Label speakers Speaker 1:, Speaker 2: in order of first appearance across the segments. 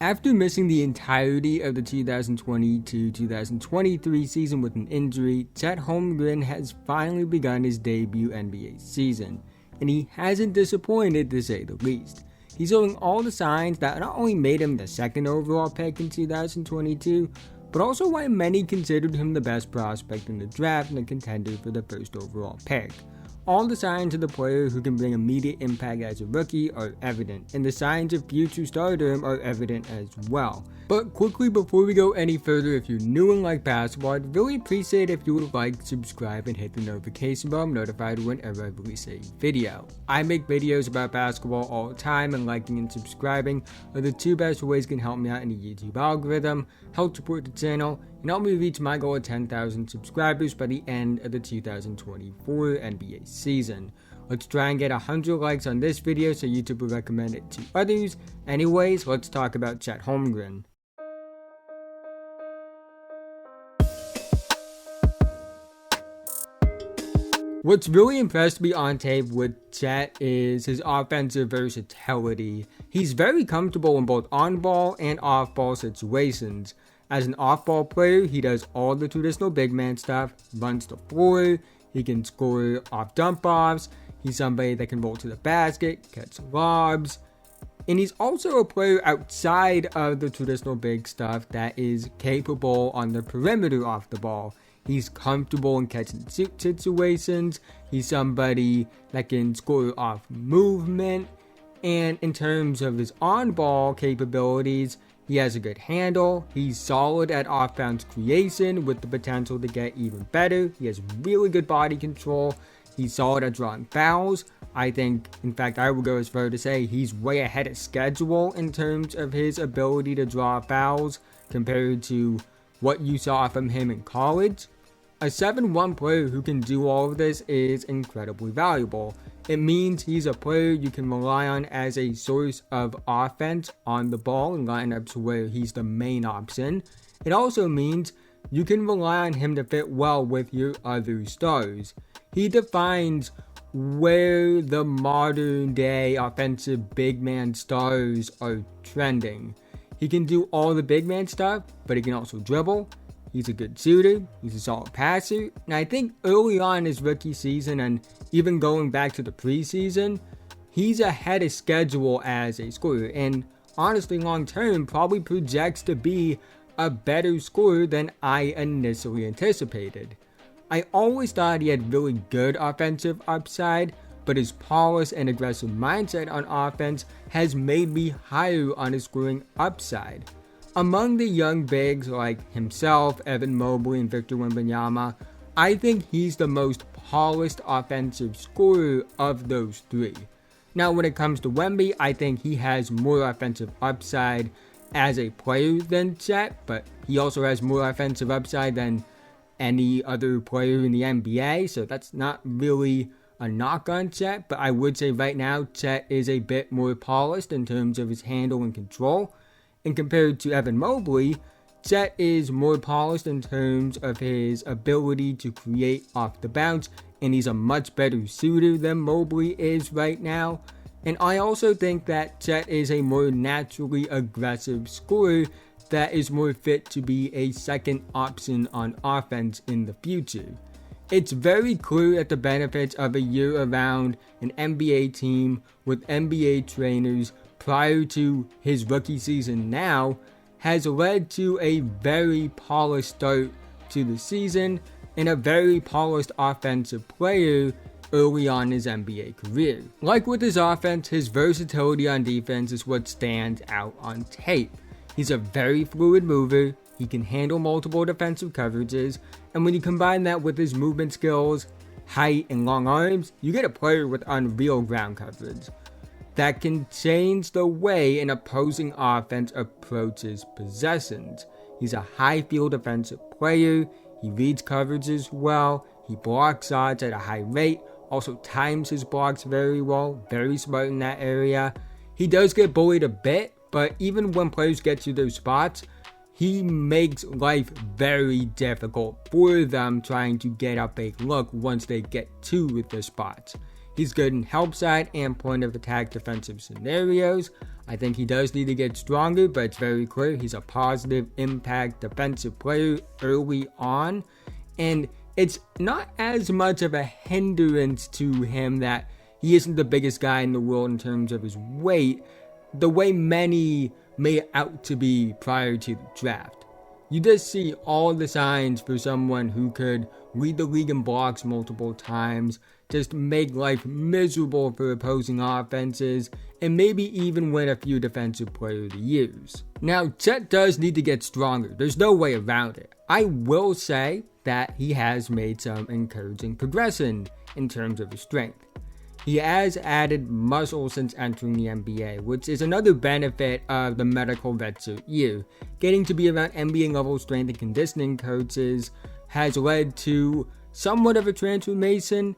Speaker 1: After missing the entirety of the 2022-2023 season with an injury, Chet Holmgren has finally begun his debut NBA season, and he hasn't disappointed to say the least. He's showing all the signs that not only made him the second overall pick in 2022, but also why many considered him the best prospect in the draft and a contender for the first overall pick. All the signs of the player who can bring immediate impact as a rookie are evident, and the signs of future stardom are evident as well. But quickly before we go any further, if you're new and like basketball, I'd really appreciate if you would like, subscribe, and hit the notification bell. I'm notified whenever I release a video. I make videos about basketball all the time, and liking and subscribing are the two best ways you can help me out in the YouTube algorithm, help support the channel, and help me reach my goal of 10,000 subscribers by the end of the 2024 NBA season. Let's try and get 100 likes on this video so YouTube will recommend it to others. Anyways, let's talk about Chet Holmgren. What's really impressed me on tape with Chet is his offensive versatility. He's very comfortable in both on-ball and off-ball situations. As an off-ball player, he does all the traditional big man stuff, runs the floor, he can score off dump-offs, he's somebody that can roll to the basket, catch lobs, and he's also a player outside of the traditional big stuff that is capable on the perimeter off the ball. He's comfortable in catching situations, he's somebody that can score off movement, and in terms of his on-ball capabilities, he has a good handle, he's solid at off-bounds creation with the potential to get even better, he has really good body control, he's solid at drawing fouls. I think, in fact, I would go as far to say he's way ahead of schedule in terms of his ability to draw fouls compared to what you saw from him in college. A 7'1" player who can do all of this is incredibly valuable. It means he's a player you can rely on as a source of offense on the ball in lineups where he's the main option. It also means you can rely on him to fit well with your other stars. He defines where the modern day offensive big man stars are trending. He can do all the big man stuff, but he can also dribble. He's a good shooter, he's a solid passer, and I think early on in his rookie season and even going back to the preseason, he's ahead of schedule as a scorer, and honestly long term probably projects to be a better scorer than I initially anticipated. I always thought he had really good offensive upside, but his polished and aggressive mindset on offense has made me higher on his scoring upside. Among the young bigs like himself, Evan Mobley, and Victor Wembanyama, I think he's the most polished offensive scorer of those three. Now when it comes to Wemby, I think he has more offensive upside as a player than Chet, but he also has more offensive upside than any other player in the NBA, so that's not really a knock on Chet, but I would say right now Chet is a bit more polished in terms of his handle and control. And compared to Evan Mobley, Chet is more polished in terms of his ability to create off the bounce, and he's a much better shooter than Mobley is right now. And I also think that Chet is a more naturally aggressive scorer that is more fit to be a second option on offense in the future. It's very clear that the benefits of a year-round an NBA team with NBA trainers prior to his rookie season now has led to a very polished start to the season and a very polished offensive player early on in his NBA career. Like with his offense, his versatility on defense is what stands out on tape. He's a very fluid mover, he can handle multiple defensive coverages, and when you combine that with his movement skills, height, and long arms, you get a player with unreal ground coverage that can change the way an opposing offense approaches possessions. He's a high field defensive player, he reads coverages well, he blocks shots at a high rate, also times his blocks very well, very smart in that area. He does get bullied a bit, but even when players get to those spots, he makes life very difficult for them trying to get up a look once they get to the spots. He's good in help side and point of attack defensive scenarios. I think he does need to get stronger, but it's very clear he's a positive impact defensive player early on. And it's not as much of a hindrance to him that he isn't the biggest guy in the world in terms of his weight, the way many made out to be prior to the draft. You just see all the signs for someone who could lead the league in blocks multiple times, just make life miserable for opposing offenses, and maybe even win a few Defensive Player of the Years. Now, Chet does need to get stronger. There's no way around it. I will say that he has made some encouraging progression in terms of his strength. He has added muscle since entering the NBA, which is another benefit of the medical vet suit year. Getting to be around NBA level strength and conditioning coaches has led to somewhat of a transformation.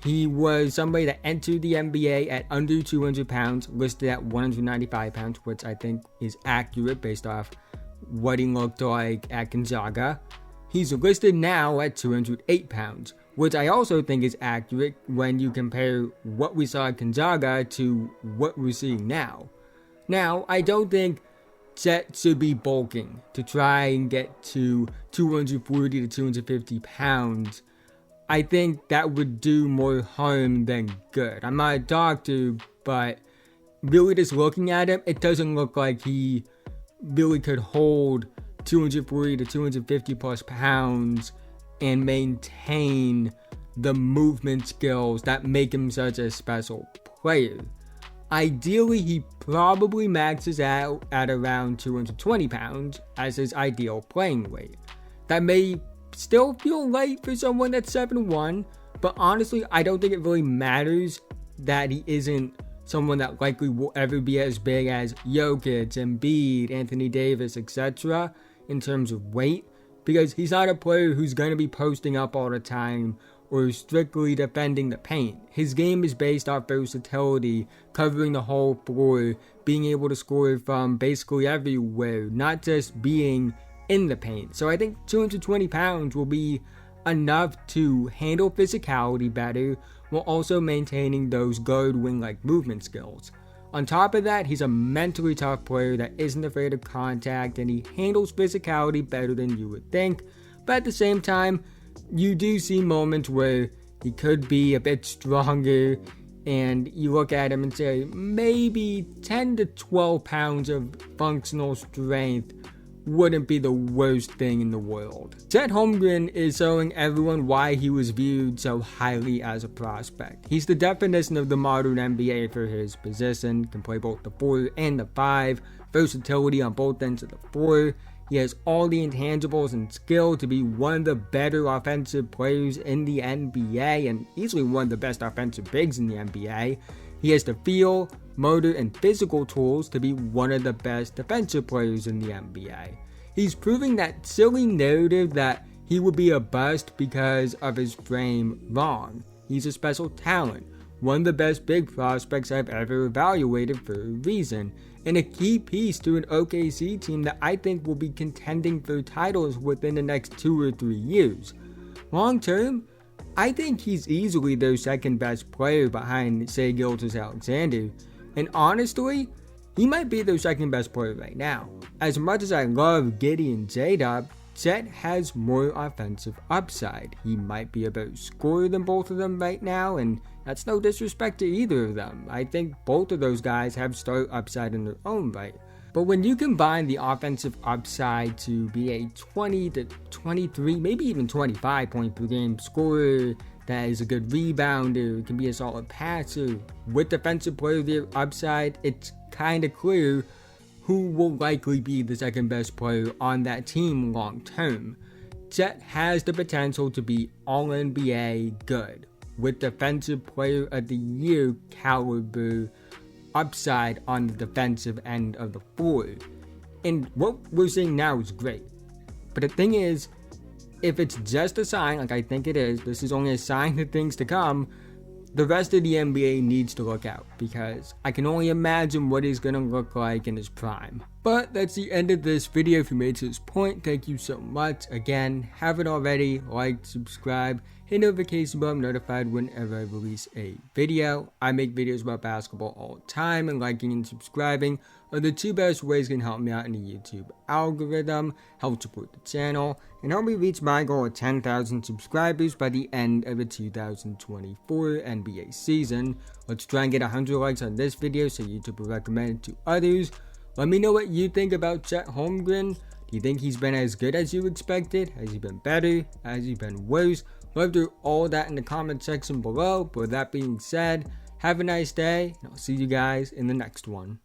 Speaker 1: He was somebody that entered the NBA at under 200 pounds, listed at 195 pounds, which I think is accurate based off what he looked like at Gonzaga. He's listed now at 208 pounds, which I also think is accurate when you compare what we saw at Gonzaga to what we're seeing now. Now, I don't think Chet should be bulking to try and get to 240 to 250 pounds. I think that would do more harm than good. I'm not a doctor, but really just looking at him, it doesn't look like he really could hold 240 to 250 plus pounds and maintain the movement skills that make him such a special player. Ideally, he probably maxes out at around 220 pounds as his ideal playing weight. That may still feel light for someone that's 7'1", but honestly, I don't think it really matters that he isn't someone that likely will ever be as big as Jokic, Embiid, Anthony Davis, etc. in terms of weight, because he's not a player who's going to be posting up all the time or strictly defending the paint. His game is based off versatility, covering the whole floor, being able to score from basically everywhere, not just being in the paint. So I think 220 pounds will be enough to handle physicality better while also maintaining those guard wing-like movement skills. On top of that, he's a mentally tough player that isn't afraid of contact, and he handles physicality better than you would think. But at the same time, you do see moments where he could be a bit stronger, and you look at him and say, maybe 10 to 12 pounds of functional strength wouldn't be the worst thing in the world. Chet Holmgren is showing everyone why he was viewed so highly as a prospect. He's the definition of the modern NBA for his position, can play both the 4 and the 5, versatility on both ends of the floor. He has all the intangibles and skill to be one of the better offensive players in the NBA and easily one of the best offensive bigs in the NBA. He has the feel, motor, and physical tools to be one of the best defensive players in the NBA. He's proving that silly narrative that he would be a bust because of his frame wrong. He's a special talent, one of the best big prospects I've ever evaluated for a reason, and a key piece to an OKC team that I think will be contending for titles within the next 2 or 3 years. Long term, I think he's easily their second best player behind, say, Gilgeous-Alexander, and honestly, he might be their second best player right now. As much as I love Giddey and J-Dub, Chet has more offensive upside. He might be a better scorer than both of them right now, and that's no disrespect to either of them. I think both of those guys have star upside in their own right. But when you combine the offensive upside to be a 20 to 23, maybe even 25 point per game scorer that is a good rebounder, can be a solid passer, with defensive player of the year upside, it's kind of clear who will likely be the second best player on that team long term. Chet has the potential to be all NBA good, with defensive player of the year caliber upside on the defensive end of the floor. And what we're seeing now is great. But the thing is, if it's just a sign, like I think it is, this is only a sign of things to come, the rest of the NBA needs to look out, because I can only imagine what he's going to look like in his prime. But that's the end of this video. If you made it to this point, thank you so much. Again, haven't already, like, subscribe, hit notification bell, I'm notified whenever I release a video. I make videos about basketball all the time, and liking and subscribing are the two best ways can help me out in the YouTube algorithm, help support the channel, and help me reach my goal of 10,000 subscribers by the end of the 2024 NBA season. Let's try and get 100 likes on this video so YouTube will recommend it to others. Let me know what you think about Chet Holmgren. Do you think he's been as good as you expected? Has he been better? Has he been worse? Love to hear all that in the comment section below. But with that being said, have a nice day, and I'll see you guys in the next one.